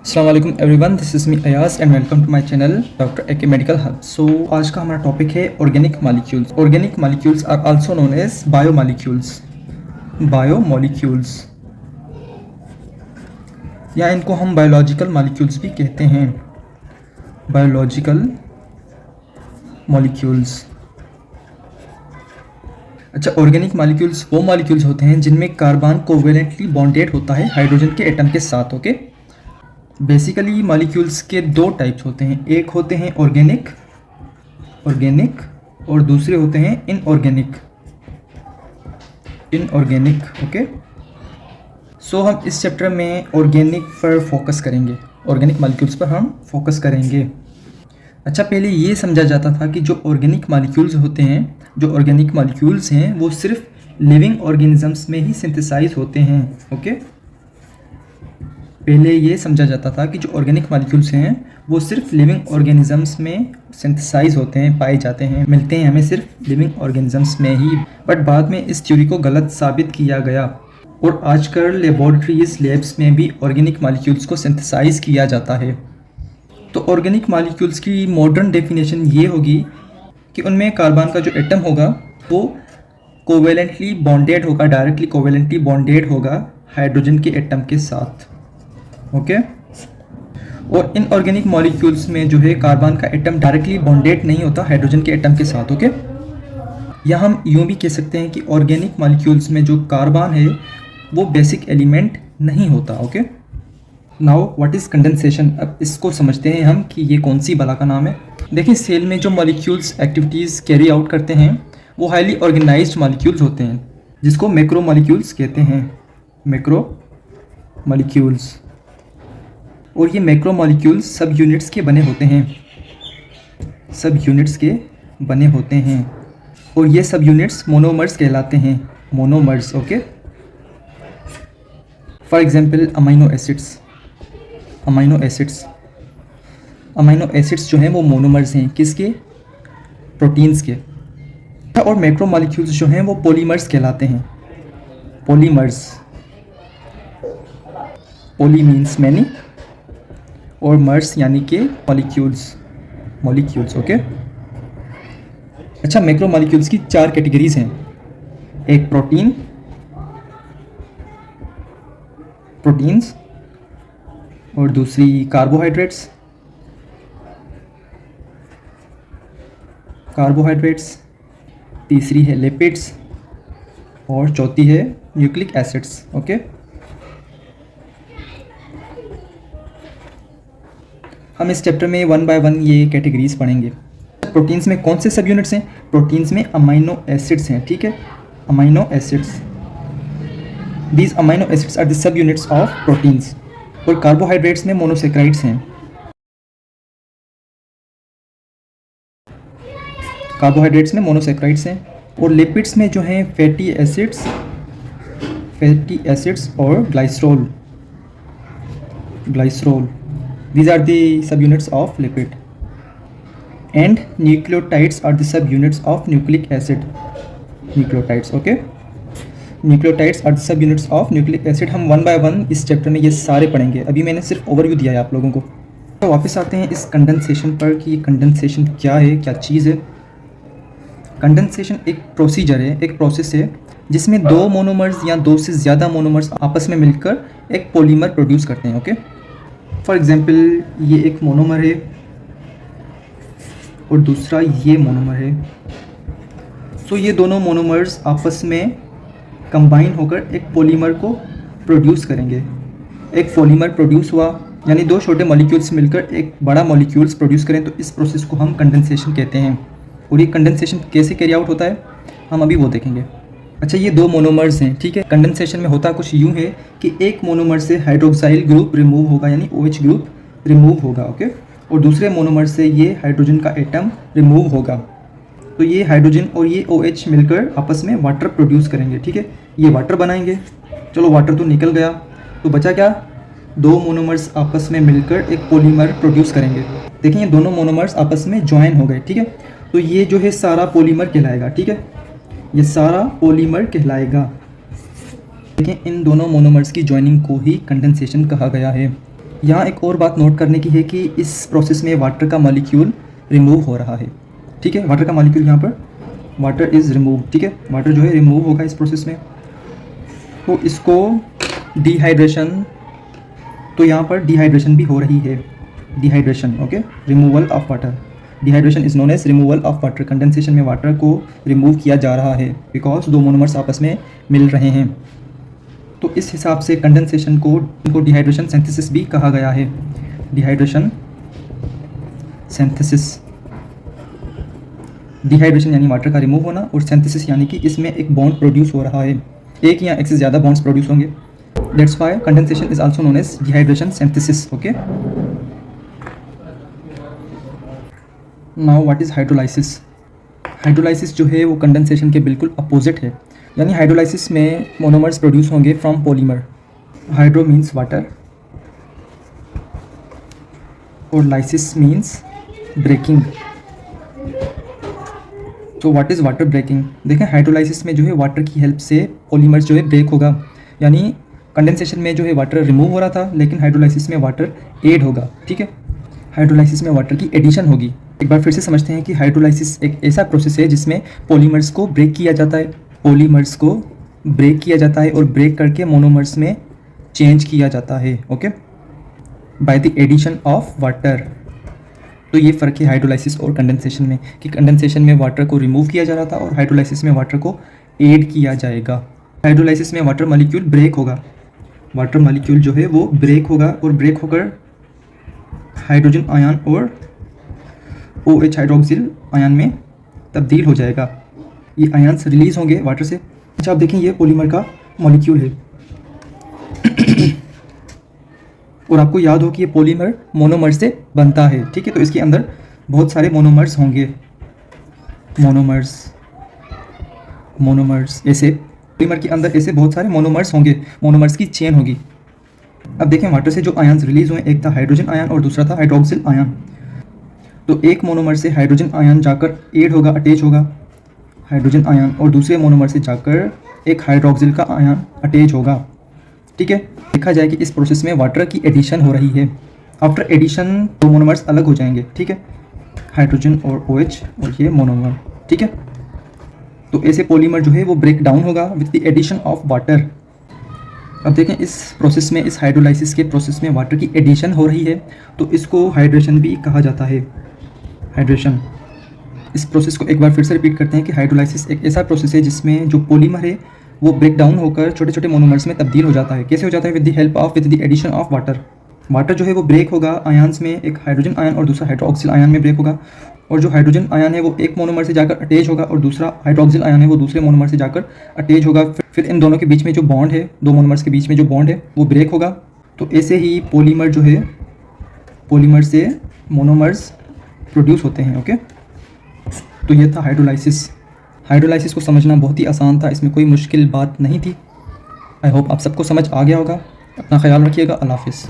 अस्सलाम वालेकुम everyone, this is me Ayaz and welcome to my channel doctor A K medical hub. So आज का हमारा टॉपिक है organic molecules. Organic molecules are also known as biomolecules. Biomolecules या इनको हम बायोलॉजिकल मॉलिक्यूल्स भी कहते हैं। Biological molecules. अच्छा, ऑर्गेनिक मॉलिक्यूल्स वो मॉलिक्यूल्स होते हैं जिनमें कार्बन कोवेलेंटली बॉन्डेड होता है हाइड्रोजन के एटम के साथ। ओके, बेसिकली मॉलिक्यूल्स के दो टाइप्स होते हैं, एक होते हैं ऑर्गेनिक और दूसरे होते हैं इनऑर्गेनिक। ओके, सो हम इस चैप्टर में ऑर्गेनिक पर फोकस करेंगे, ऑर्गेनिक मॉलिक्यूल्स पर हम फोकस करेंगे। अच्छा, पहले ये समझा जाता था कि जो ऑर्गेनिक मॉलिक्यूल्स होते हैं, जो ऑर्गेनिक मॉलिक्यूल्स हैं वो सिर्फ लिविंग ऑर्गेनिजम्स में ही सिंथेसाइज होते हैं। ओके, पहले ये समझा जाता था कि जो ऑर्गेनिक मॉलिक्यूल्स हैं वो सिर्फ लिविंग ऑर्गेनिजम्स में सिंथेसाइज होते हैं, पाए जाते हैं, मिलते हैं हमें सिर्फ लिविंग ऑर्गेनिजम्स में ही। बट बाद में इस थ्योरी को गलत साबित किया गया और आजकल लेबॉर्ट्रीज, लैब्स में भी ऑर्गेनिक मॉलिक्यूल्स को सिंथेसाइज किया जाता है। तो ऑर्गेनिक मॉलिक्यूल्स की मॉडर्न डेफिनेशन ये होगी कि उनमें कार्बन का जो एटम होगा वो कोवेलेंटली बॉन्डेड होगा, डायरेक्टली कोवेलेंटली बॉन्डेड होगा हाइड्रोजन के एटम के साथ। ओके, और इनऑर्गेनिक मॉलिक्यूल्स में जो है कार्बन का एटम डायरेक्टली बॉन्डेड नहीं होता हाइड्रोजन के एटम के साथ। ओके, या हम यूँ भी कह सकते हैं कि ऑर्गेनिक मॉलिक्यूल्स में जो कार्बन है वो बेसिक एलिमेंट नहीं होता। Okay, now what is condensation. अब इसको समझते हैं हम कि ये कौन सी बला का नाम है। देखिए, सेल में जो मॉलिक्यूल्स एक्टिविटीज़ कैरी आउट करते हैं वो हाईली ऑर्गेनाइज्ड मॉलिक्यूल्स होते हैं, जिसको मैक्रो मॉलिक्यूल्स कहते हैं। Macro molecules. और ये मैक्रो मॉलिक्यूल्स सब यूनिट्स के बने होते हैं, सब यूनिट्स के बने होते हैं, और ये सब यूनिट्स मोनोमर्स कहलाते हैं। Monomers. Okay, for example amino acids. Amino acids जो हैं वो मोनोमर्स हैं, किसके? प्रोटीन्स के। और मैक्रो मॉलिक्यूल्स जो हैं वो पॉलीमर्स कहलाते हैं। पॉलीमर्स। पॉली मीन्स मैनी और मर्स यानी कि मॉलिक्यूल्स। ओके, अच्छा, मैक्रो मॉलिक्यूल्स की 4 कैटेगरीज हैं। एक प्रोटीन्स, और दूसरी कार्बोहाइड्रेट्स, तीसरी है लिपिड्स, और चौथी है न्यूक्लिक एसिड्स। ओके, हम इस चैप्टर में 1 बाय 1 ये कैटेगरीज पढ़ेंगे। प्रोटीन्स में कौन से सब यूनिट्स हैं? प्रोटीन्स में अमीनो एसिड्स हैं। ठीक है, amino acids, these amino acids are the subunits of proteins. और कार्बोहाइड्रेट्स में मोनोसेक्राइड्स हैं। और लिपिड्स में जो हैं फैटी एसिड्स और glycerol. These are the subunits of lipid. And nucleotides are the subunits of nucleic acid. Nucleotides, okay? Nucleotides are the subunits of nucleic acid. हम 1 by 1 इस चैप्टर में ये सारे पढ़ेंगे। अभी मैंने सिर्फ ओवरव्यू दिया है आप लोगों को। तो वापस आते हैं इस कंडेंसेशन पर कि कंडेंसेशन क्या है, क्या चीज़ है। कंडेंसेशन एक प्रोसीजर है, एक प्रोसेस है जिसमें 2 मोनोमर्स या 2 से ज़्यादा मोनोमर्स आपस में मिलकर एक पॉलीमर प्रोड्यूस करते हैं। ओके, फॉर एग्जाम्पल ये एक मोनोमर है और दूसरा ये मोनोमर है। सो ये दोनों मोनोमर्स आपस में कंबाइन होकर एक पॉलीमर को प्रोड्यूस करेंगे। एक पॉलीमर प्रोड्यूस हुआ यानी 2 छोटे मॉलिक्यूल्स मिलकर एक बड़ा मॉलिक्यूल्स प्रोड्यूस करें, तो इस प्रोसेस को हम कंडेंसेशन कहते हैं। और ये कंडेंसेशन कैसे कैरी आउट होता है हम अभी वो देखेंगे। अच्छा, ये 2 मोनोमर्स हैं। ठीक है, कंडेंसेशन में होता कुछ यूँ है कि एक मोनोमर से हाइड्रोक्साइल ग्रुप रिमूव होगा यानी OH ग्रुप रिमूव होगा। ओके, और दूसरे मोनोमर से ये हाइड्रोजन का एटम रिमूव होगा। तो ये हाइड्रोजन और ये OH मिलकर आपस में वाटर प्रोड्यूस करेंगे। ठीक है, ये वाटर बनाएंगे। चलो, वाटर तो निकल गया, तो बचा क्या? 2 मोनोमर्स आपस में मिलकर एक पॉलीमर प्रोड्यूस करेंगे। देखिए, ये दोनों मोनोमर्स आपस में ज्वाइन हो गए। ठीक है, तो ये जो है सारा पॉलीमर कहलाएगा। ठीक है, ये सारा पॉलीमर कहलाएगा। देखिए, इन दोनों मोनोमर्स की ज्वाइनिंग को ही कंडेंसेशन कहा गया है। यहाँ एक और बात नोट करने की है कि इस प्रोसेस में वाटर का मॉलिक्यूल रिमूव हो रहा है, ठीक है। वाटर का मॉलिक्यूल यहाँ पर वाटर इज़ रिमूव, ठीक है। वाटर जो है रिमूव होगा इस प्रोसेस में, तो इसको डिहाइड्रेशन, तो यहाँ पर डिहाइड्रेशन भी हो रही है, dehydration, okay. Removal of water, dehydration is known as removal of water. Condensation में वाटर को रिमूव किया जा रहा है बिकॉज दो मोनोमर्स आपस में मिल रहे हैं। तो इस हिसाब से कंडेंसेशन को डिहाइड्रेशन सिंथेसिस भी कहा गया है। डिहाइड्रेशन सिंथेसिस, डिहाइड्रेशन यानी वाटर का रिमूव होना और सिंथेसिस यानी कि इसमें एक बॉन्ड प्रोड्यूस हो रहा है, एक या एक से ज़्यादा बॉन्ड्स प्रोड्यूस होंगे। That's why condensation is also known as dehydration synthesis, okay. Now what is hydrolysis. Hydrolysis जो है वो कंडेंसेशन के बिल्कुल अपोजिट है, यानी हाइड्रोलाइसिस में मोनोमर्स प्रोड्यूस होंगे from polymer. Hydro means water और लाइसिस मीन्स ब्रेकिंग। तो व्हाट इज़ वाटर ब्रेकिंग। देखें हाइड्रोलाइसिस में जो है वाटर की हेल्प से पॉलीमर्स जो है ब्रेक होगा, यानी कंडेंसेशन में जो है वाटर रिमूव हो रहा था, लेकिन हाइड्रोलाइसिस में वाटर ऐड होगा, ठीक है। हाइड्रोलाइसिस में वाटर की एडिशन होगी। एक बार फिर से समझते हैं कि हाइड्रोलाइसिस एक ऐसा प्रोसेस है जिसमें पॉलीमर्स को ब्रेक किया जाता है, पॉलीमर्स को ब्रेक किया जाता है और ब्रेक करके मोनोमर्स में चेंज किया जाता है, okay, by the addition of water. तो ये फ़र्क है हाइड्रोलाइसिस और कंडेंसेशन में, कि कंडेंसेशन में वाटर को रिमूव किया जा रहा था और हाइड्रोलाइसिस में वाटर को ऐड किया जाएगा। हाइड्रोलाइसिस में वाटर मॉलिक्यूल ब्रेक होगा, वाटर मॉलिक्यूल जो है वो ब्रेक होगा और ब्रेक होकर हाइड्रोजन आयन और OH हाइड्रोक्सिल आयन में तब्दील हो जाएगा। ये आयन्स रिलीज होंगे वाटर से। अच्छा आप देखें ये पॉलीमर का मॉलिक्यूल है और आपको याद हो कि ये पॉलीमर मोनोमर से बनता है, ठीक है। तो इसके अंदर बहुत सारे मोनोमर्स होंगे, मोनोमर्स ऐसे पॉलीमर के अंदर ऐसे बहुत सारे मोनोमर्स होंगे, मोनोमर्स की चेन होगी। अब देखें वाटर से जो आयन्स रिलीज हुए, एक था हाइड्रोजन आयन और दूसरा था हाइड्रोक्सिल आयन। तो एक मोनोमर से हाइड्रोजन आयन जाकर ऐड होगा, अटैच होगा हाइड्रोजन आयन, और दूसरे मोनोमर से जाकर एक हाइड्रोक्सिल का आयन अटैच होगा, ठीक है। देखा जाए कि इस प्रोसेस में वाटर की एडिशन हो रही है। आफ्टर एडिशन दो मोनोमर्स अलग हो जाएंगे, ठीक है, हाइड्रोजन और OH और ये मोनोमर, ठीक है। तो ऐसे पॉलीमर जो है वो ब्रेक डाउन होगा with the addition of water. अब देखें इस प्रोसेस में, इस हाइड्रोलाइसिस के प्रोसेस में वाटर की एडिशन हो रही है, तो इसको हाइड्रेशन भी कहा जाता है, हाइड्रेशन। इस प्रोसेस को एक बार फिर से रिपीट करते हैं कि हाइड्रोलाइसिस एक ऐसा प्रोसेस है जिसमें जो पॉलीमर है वो ब्रेक डाउन होकर छोटे छोटे मोनोमर्स में तब्दील हो जाता है। कैसे हो जाता है? With the addition of water. Water जो है वो ब्रेक होगा आयन्स में, एक हाइड्रोजन आयन और दूसरा हाइड्रोक्सिल आयन में ब्रेक होगा, और जो हाइड्रोजन आयन है वो एक मोनोमर से जाकर अटैच होगा और दूसरा हाइड्रोक्सिल आयन है वो दूसरे मोनोमर से जाकर अटैच होगा। फिर इन दोनों के बीच में जो बॉन्ड है, दो मोनोमर्स के बीच में जो बॉन्ड है वो ब्रेक होगा। तो ऐसे ही पॉलीमर जो है, पॉलीमर से मोनोमर्स प्रोड्यूस होते हैं, ओके। तो ये था हाइड्रोलाइसिस। हाइड्रोलाइसिस को समझना बहुत ही आसान था, इसमें कोई मुश्किल बात नहीं थी। आई होप आप सबको समझ आ गया होगा। अपना ख्याल रखिएगा। अल्लाह हाफिज़।